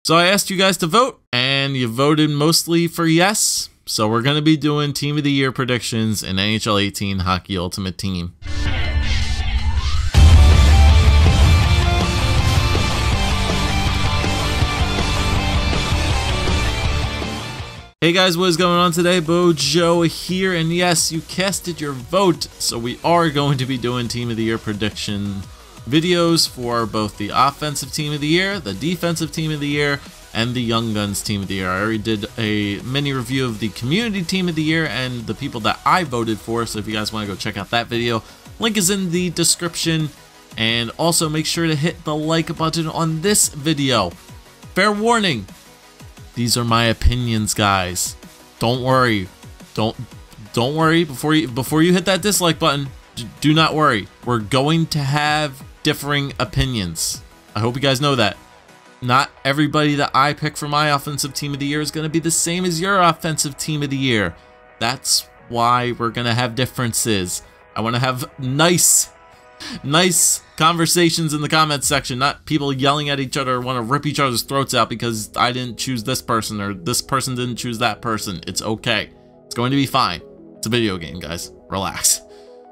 So I asked you guys to vote, and you voted mostly for yes. So we're going to be doing Team of the Year predictions in NHL 18 Hockey Ultimate Team. Hey guys, what is going on today? Bojo here, and yes, you casted your vote, so we are going to be doing Team of the Year prediction videos for both the Offensive Team of the Year, the Defensive Team of the Year, and the Young Guns Team of the Year. I already did a mini review of the Community Team of the Year and the people that I voted for, so if you guys want to go check out that video, link is in the description, and also make sure to hit the like button on this video. Fair warning. These are my opinions, guys. Don't worry. Don't worry before you hit that dislike button. Do not worry. We're going to have differing opinions. I hope you guys know that. Not everybody that I pick for my Offensive Team of the Year is going to be the same as your Offensive Team of the Year. That's why we're going to have differences. I want to have nice conversations in the comments section, not people yelling at each other or want to rip each other's throats out because I didn't choose this person or this person didn't choose that person. It's okay. It's going to be fine. It's a video game, guys. Relax.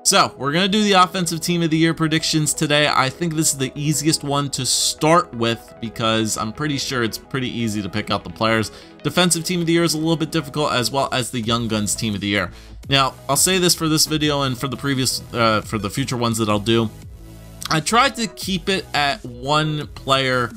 So, we're going to do the Offensive Team of the Year predictions today. I think this is the easiest one to start with because I'm pretty sure it's pretty easy to pick out the players. Defensive Team of the Year is a little bit difficult, as well as the Young Guns Team of the Year. Now, I'll say this for this video and for the previous, for the future ones that I'll do. I tried to keep it at one player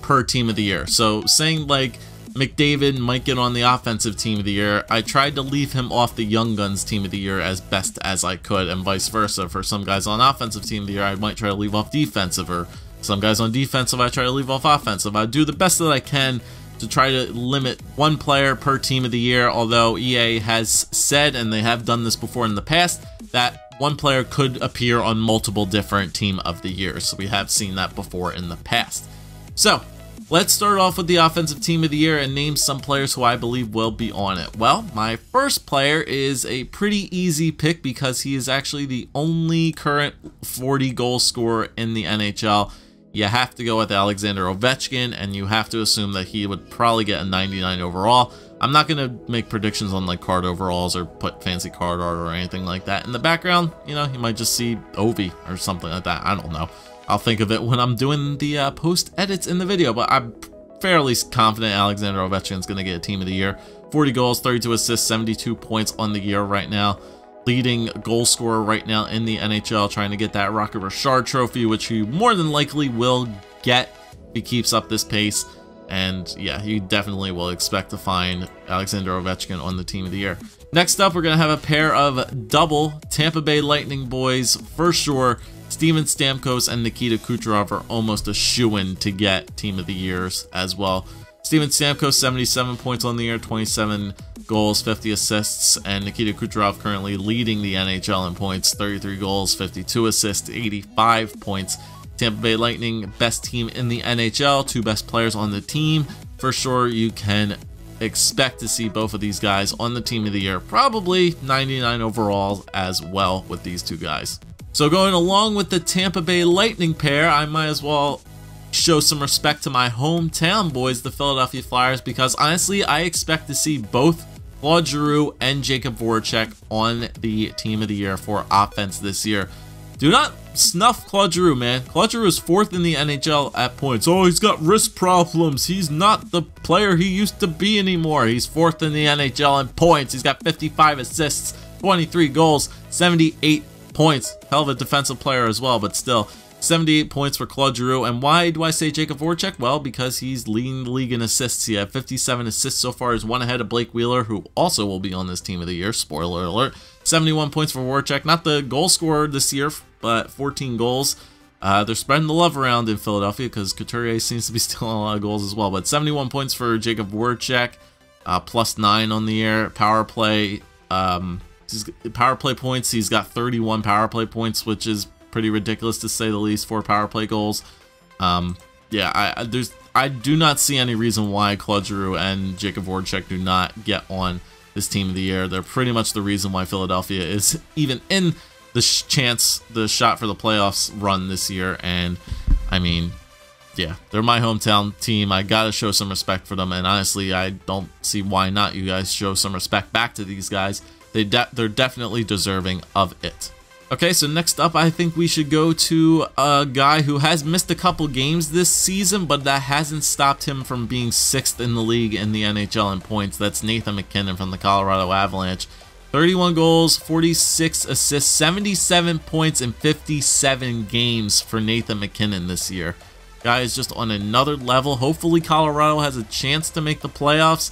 per Team of the Year. So, saying like McDavid might get on the Offensive Team of the Year, I tried to leave him off the Young Guns Team of the Year as best as I could, and vice versa. For some guys on Offensive Team of the Year, I might try to leave off Defensive, or some guys on Defensive, I try to leave off Offensive. I do the best that I can to try to limit one player per Team of the Year, although EA has said, and they have done this before in the past, that one player could appear on multiple different Team of the Years. So we have seen that before in the past. So, let's start off with the Offensive Team of the Year and name some players who I believe will be on it. Well, my first player is a pretty easy pick because he is actually the only current 40 goal scorer in the NHL. You have to go with Alexander Ovechkin, and you have to assume that he would probably get a 99 overall. I'm not going to make predictions on like card overalls or put fancy card art or anything like that in the background. You know, you might just see Ovi or something like that. I don't know. I'll think of it when I'm doing the post edits in the video, but I'm fairly confident Alexander Ovechkin is going to get a Team of the Year. 40 goals, 32 assists, 72 points on the year right now. Leading goal scorer right now in the NHL, trying to get that Rocket Richard trophy, which he more than likely will get if he keeps up this pace. And yeah, you definitely will expect to find Alexander Ovechkin on the Team of the Year. Next up, we're going to have a pair of double Tampa Bay Lightning boys for sure. Steven Stamkos and Nikita Kucherov are almost a shoo-in to get Team of the Years as well. Steven Stamkos, 77 points on the year, 27 goals, 50 assists, and Nikita Kucherov currently leading the NHL in points, 33 goals, 52 assists, 85 points. Tampa Bay Lightning, best team in the NHL, two best players on the team. For sure, you can expect to see both of these guys on the Team of the Year, probably 99 overall as well with these two guys. So going along with the Tampa Bay Lightning pair, I might as well show some respect to my hometown boys, the Philadelphia Flyers, because honestly, I expect to see both Claude Giroux and Jakub Voracek on the Team of the Year for offense this year. Do not snuff Claude Giroux, man. Claude Giroux is 4th in the NHL at points. Oh, he's got wrist problems. He's not the player he used to be anymore. He's 4th in the NHL in points. He's got 55 assists, 23 goals, 78 points. Hell of a defensive player as well, but still 78 points for Claude Giroux. And why do I say Jakub Voracek? Well, because he's leading the league in assists. He had 57 assists so far. He's one ahead of Blake Wheeler, who also will be on this Team of the Year. Spoiler alert. 71 points for Voracek. Not the goal scorer this year, but 14 goals. They're spreading the love around in Philadelphia because Couturier seems to be stealing a lot of goals as well. But 71 points for Jakub Voracek, +9 on the year. Power play, power play points. He's got 31 power play points, which is pretty ridiculous to say the least for power play goals. Yeah, I do not see any reason why Claude Giroux and Jakub Voracek do not get on this Team of the Year. They're pretty much the reason why Philadelphia is even in the shot for the playoffs run this year. And I mean, yeah, they're my hometown team. I gotta show some respect for them, and honestly, I don't see why not. You guys show some respect back to these guys. They're definitely deserving of it. Okay, so next up, I think we should go to a guy who has missed a couple games this season, but that hasn't stopped him from being 6th in the league in the NHL in points. That's Nathan MacKinnon from the Colorado Avalanche. 31 goals, 46 assists, 77 points in 57 games for Nathan MacKinnon this year. Guy is just on another level. Hopefully Colorado has a chance to make the playoffs.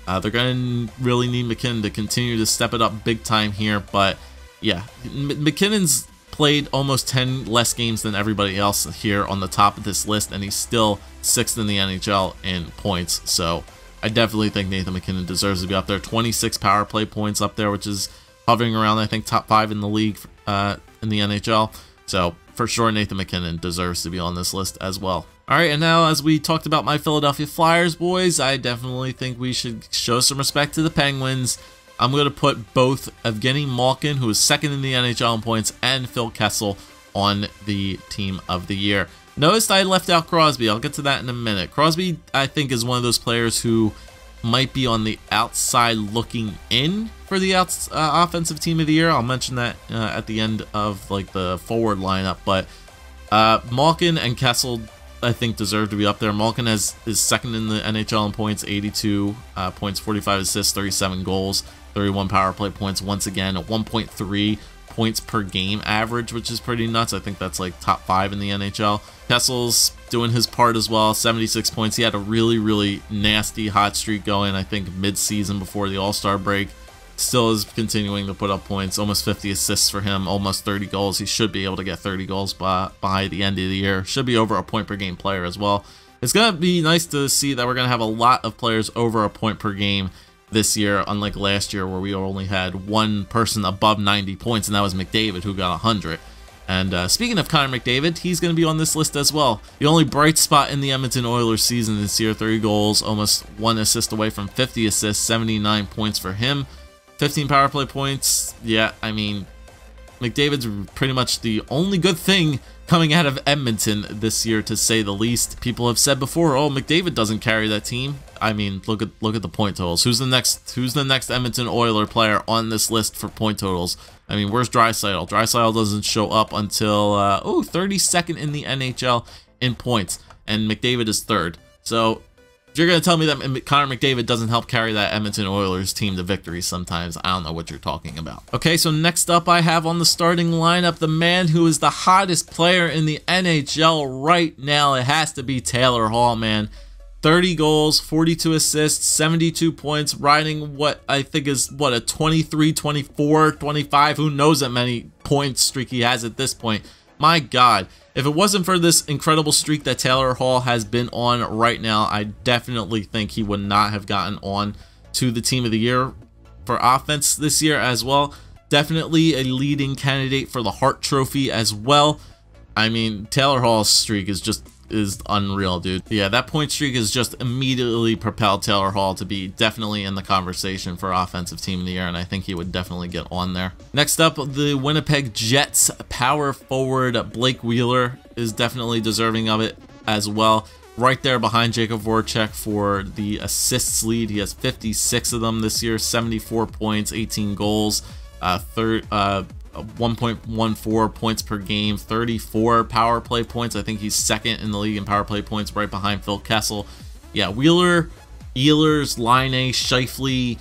They're going to really need MacKinnon to continue to step it up big time here. But yeah, MacKinnon's played almost 10 less games than everybody else here on the top of this list, and he's still 6th in the NHL in points. So I definitely think Nathan MacKinnon deserves to be up there. 26 power play points up there, which is hovering around, I think, top 5 in the league in the NHL. So for sure, Nathan MacKinnon deserves to be on this list as well. All right, and now as we talked about my Philadelphia Flyers, boys, I definitely think we should show some respect to the Penguins. I'm going to put both EVGENI Malkin, who is 2nd in the NHL in points, and Phil Kessel on the Team of the Year. Notice I left out Crosby. I'll get to that in a minute. Crosby, I think, is one of those players who might be on the outside looking in for the offensive team of the year. I'll mention that at the end of like the forward lineup. But Malkin and Kessel, I think, deserve to be up there. Malkin is 2nd in the NHL in points, 82 points, 45 assists, 37 goals, 31 power play points. Once again, a 1.3 points per game average, which is pretty nuts. I think that's like top 5 in the NHL. Kessel's doing his part as well, 76 points. He had a really nasty hot streak going, I think, mid-season before the All-Star break. Still is continuing to put up points, almost 50 assists for him, almost 30 goals. He should be able to get 30 goals by the end of the year. Should be over a point per game player as well. It's going to be nice to see that we're going to have a lot of players over a point per game this year, unlike last year where we only had one person above 90 points, and that was McDavid, who got 100. And speaking of Connor McDavid, he's going to be on this list as well. The only bright spot in the Edmonton Oilers season this year, 30 goals, almost 1 assist away from 50 assists, 79 points for him. 15 power play points. Yeah, I mean, McDavid's pretty much the only good thing coming out of Edmonton this year, to say the least. People have said before, oh, McDavid doesn't carry that team. I mean, look at the point totals. Who's the next Edmonton Oiler player on this list for point totals? I mean, where's Draisaitl? Draisaitl doesn't show up until 32nd in the NHL in points, and McDavid is 3rd. So if you're going to tell me that Connor McDavid doesn't help carry that Edmonton Oilers team to victory sometimes, I don't know what you're talking about. Okay, so next up I have on the starting lineup the man who is the hottest player in the NHL right now. It has to be Taylor Hall, man. 30 goals, 42 assists, 72 points, riding what I think is, what, a 23, 24, 25, who knows how many points streak he has at this point. My God, if it wasn't for this incredible streak that Taylor Hall has been on right now, I definitely think he would not have gotten on to the Team of the Year for offense this year as well. Definitely a leading candidate for the Hart Trophy as well. I mean, Taylor Hall's streak is unreal, dude. Yeah, that point streak has just immediately propelled Taylor Hall to be definitely in the conversation for Offensive Team of the Year, and I think he would definitely get on there. Next up, the Winnipeg Jets power forward Blake Wheeler is definitely deserving of it as well. Right there behind Jacob Voracek for the assists lead. He has 56 of them this year, 74 points, 18 goals, 1.14 points per game, 34 power play points. I think he's 2nd in the league in power play points, right behind Phil Kessel. Yeah, Wheeler, Ehlers, Laine, Scheifele,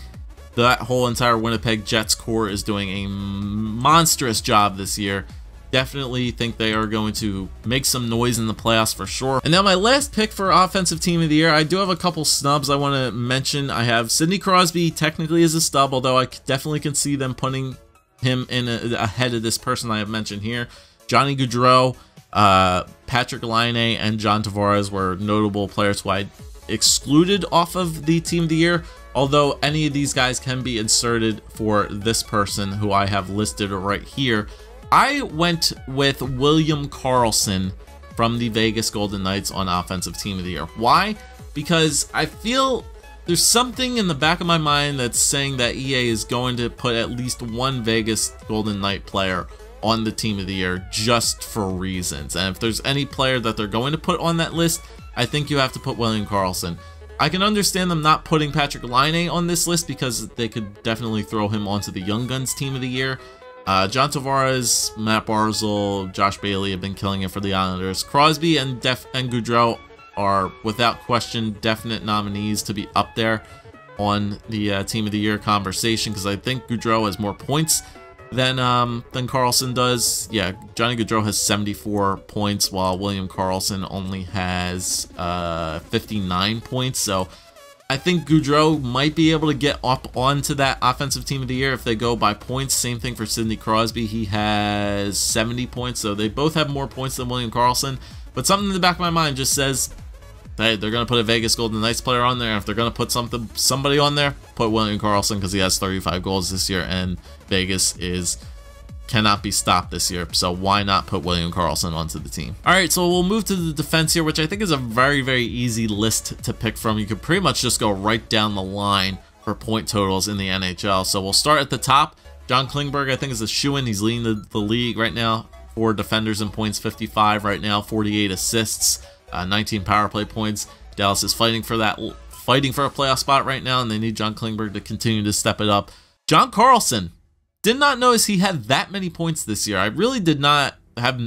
that whole entire Winnipeg Jets core is doing a monstrous job this year. Definitely think they are going to make some noise in the playoffs for sure. And now my last pick for Offensive Team of the Year, I do have a couple snubs I want to mention. I have Sidney Crosby technically as a stub, although I definitely can see them putting him in ahead of this person I have mentioned here. Johnny Gaudreau, Patrick Laine, and John Tavares were notable players who I excluded off of the Team of the Year, although any of these guys can be inserted for this person who I have listed right here. I went with William Karlsson from the Vegas Golden Knights on Offensive Team of the Year. Why? Because I feel there's something in the back of my mind that's saying that EA is going to put at least one Vegas Golden Knight player on the team of the year just for reasons. And if there's any player that they're going to put on that list, I think you have to put William Karlsson. I can understand them not putting Patrik Laine on this list because they could definitely throw him onto the Young Guns team of the year. John Tavares, Matt Barzal, Josh Bailey have been killing it for the Islanders. Crosby and Gaudreau are without question definite nominees to be up there on the team of the year conversation, because I think Gaudreau has more points than Karlsson does. Yeah, Johnny Gaudreau has 74 points while William Karlsson only has 59 points. So I think Gaudreau might be able to get up onto that offensive team of the year if they go by points. Same thing for Sidney Crosby. He has 70 points, so they both have more points than William Karlsson. But something in the back of my mind just says, hey, they're going to put a Vegas Golden Knights player on there. If they're going to put somebody on there, put William Karlsson, because he has 35 goals this year, and Vegas cannot be stopped this year. So why not put William Karlsson onto the team? All right, so we'll move to the defense here, which I think is a very, very easy list to pick from. You could pretty much just go right down the line for point totals in the NHL. So we'll start at the top. John Klingberg, I think, is a shoo-in. He's leading the league right now for defenders in points, 55 right now, 48 assists, 19 power play points. Dallas is fighting for a playoff spot right now, and they need John Klingberg to continue to step it up. John Carlson, did not notice he had that many points this year. I really did not have...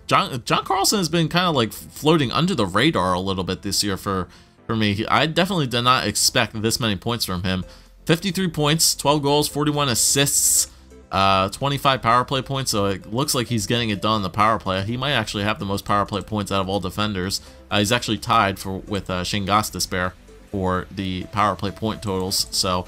John Carlson has been kind of like floating under the radar a little bit this year for me. I definitely did not expect this many points from him. 53 points, 12 goals, 41 assists, 25 power play points, so it looks like he's getting it done on the power play. He might actually have the most power play points out of all defenders. He's actually tied with Shane Gostisbehere for the power play point totals. So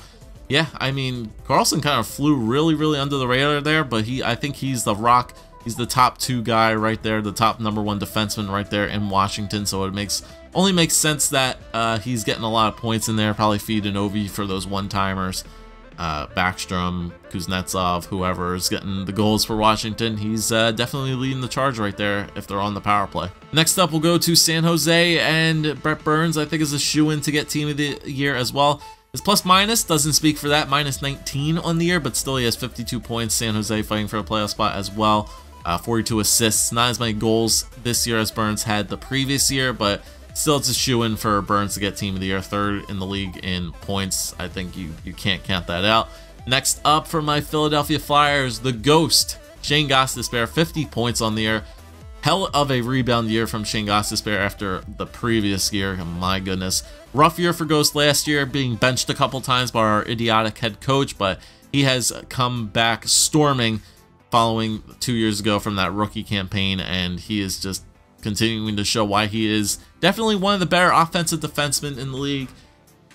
yeah, I mean, Karlsson kind of flew really, really under the radar there, but I think he's the rock. He's the top 2 guy right there, the top #1 defenseman right there in Washington. So it only makes sense that he's getting a lot of points in there. Probably feeding Ovi for those one-timers. Backstrom, Kuznetsov, whoever is getting the goals for Washington, he's definitely leading the charge right there if they're on the power play. Next up, we'll go to San Jose, and Brent Burns, I think, is a shoo-in to get team of the year as well. His plus-minus doesn't speak for that, -19 on the year, but still he has 52 points. San Jose fighting for a playoff spot as well. 42 assists, not as many goals this year as Burns had the previous year, but still it's a shoo-in for Burns to get team of the year, 3rd in the league in points. I think you can't count that out. Next up for my Philadelphia Flyers, the Ghost, Shane Gostisbehere, 50 points on the year. Hell of a rebound year from Shane Gostisbehere after the previous year. My goodness. Rough year for Ghost last year, being benched a couple times by our idiotic head coach, but he has come back storming following 2 years ago from that rookie campaign, and he is just continuing to show why he is definitely one of the better offensive defensemen in the league.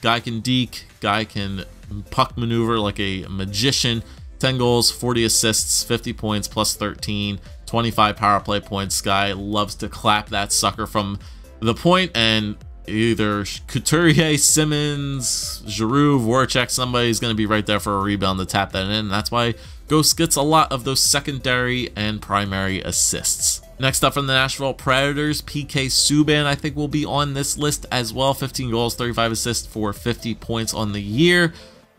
Guy can deke, guy can puck maneuver like a magician. 10 goals, 40 assists, 50 points, plus 13, 25 power play points. Guy loves to clap that sucker from the point, and either Couturier, Simmons, Giroux, Voracek, somebody's going to be right there for a rebound to tap that in. That's why Ghost gets a lot of those secondary and primary assists. Next up from the Nashville Predators, PK Subban, I think, will be on this list as well. 15 goals, 35 assists for 50 points on the year.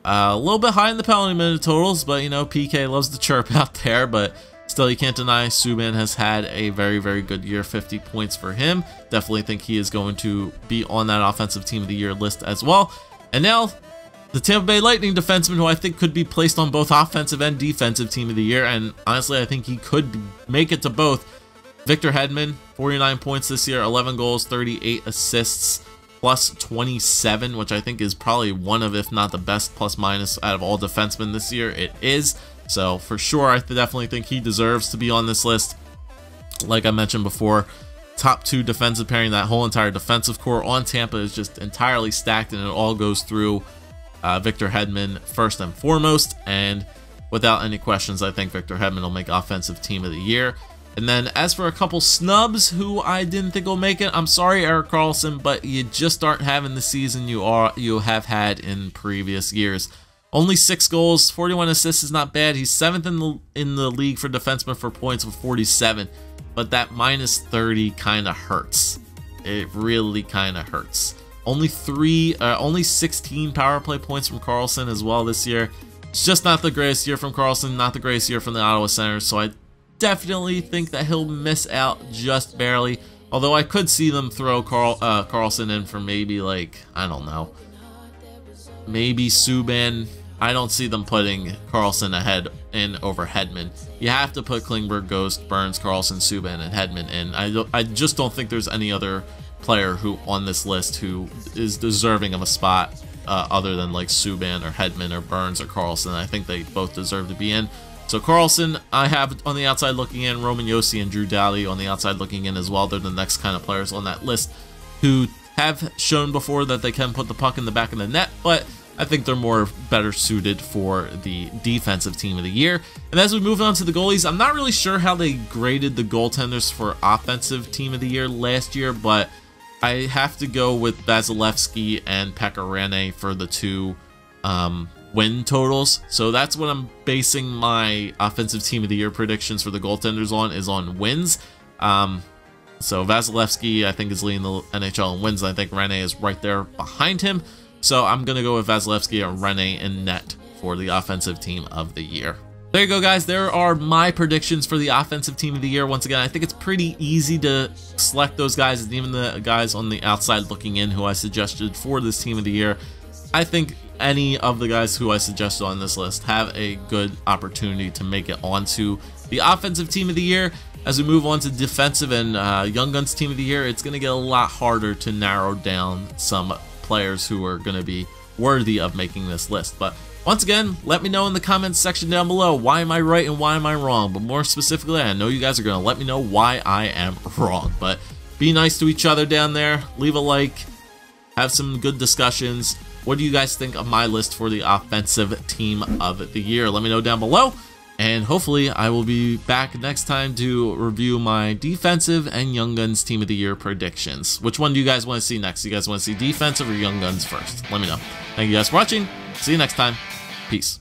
A little bit high in the penalty minute totals, but you know, PK loves to chirp out there, but still, you can't deny Subban has had a very, very good year. 50 points for him. Definitely think he is going to be on that offensive team of the year list as well. And now, the Tampa Bay Lightning defenseman, who I think could be placed on both offensive and defensive team of the year, and honestly, I think he could make it to both. Victor Hedman, 49 points this year, 11 goals, 38 assists, plus 27, which I think is probably one of, if not the best plus-minus out of all defensemen this year. It is. So for sure, I definitely think he deserves to be on this list. Like I mentioned before, top 2 defensive pairing, that whole entire defensive core on Tampa is just entirely stacked, and it all goes through Victor Hedman first and foremost. And without any questions, I think Victor Hedman will make offensive team of the year. And then as for a couple snubs who I didn't think will make it, I'm sorry, Erik Karlsson, but you just aren't having the season you have had in previous years. Only 6 goals, 41 assists is not bad. He's 7th in the league for defensemen for points with 47, but that -30 kind of hurts. It really kind of hurts. Only 16 power play points from Karlsson as well this year. It's just not the greatest year from Karlsson, not the greatest year from the Ottawa Senators. So definitely think that he'll miss out just barely. Although I could see them throw CARLSON in for maybe, like, I don't know, maybe Subban. I don't see them putting CARLSON ahead in over Hedman. You have to put Klingberg, Ghost, Burns, CARLSON, Subban, and Hedman in. I just don't think there's any other player who on this list who is deserving of a spot other than like Subban or Hedman or Burns or CARLSON. I think they both deserve to be in. So CARLSON, I have on the outside looking in, Roman Josi and Drew Doughty on the outside looking in as well. They're the next kind of players on that list who have shown before that they can put the puck in the back of the net, but I think they're better suited for the defensive team of the year. And as we move on to the goalies, I'm not really sure how they graded the goaltenders for offensive team of the year last year, but I have to go with Vasilevsky and PEKKA Rinne for the two win totals. So that's what I'm basing my offensive team of the year predictions for the goaltenders on, is on wins. So Vasilevsky, I think, is leading the NHL in wins. I think Rinne is right there behind him. So I'm going to go with Vasilevsky and Rinne in net for the offensive team of the year. There you go, guys. There are my predictions for the offensive team of the year. Once again, I think it's pretty easy to select those guys, and even the guys on the outside looking in who I suggested for this team of the year. I think any of the guys who I suggested on this list have a good opportunity to make it onto the offensive team of the year. As we move on to defensive and Young Guns team of the year, it's going to get a lot harder to narrow down some players who are going to be worthy of making this list. But once again, let me know in the comments section down below, why am I right and why am I wrong? But more specifically, I know you guys are going to let me know why I am wrong. But be nice to each other down there. Leave a like. Have some good discussions. What do you guys think of my list for the offensive team of the year? Let me know down below. And hopefully I will be back next time to review my defensive and Young Guns team of the year predictions. Which one do you guys want to see next? You guys want to see defensive or Young Guns first? Let me know. Thank you guys for watching. See you next time. Peace.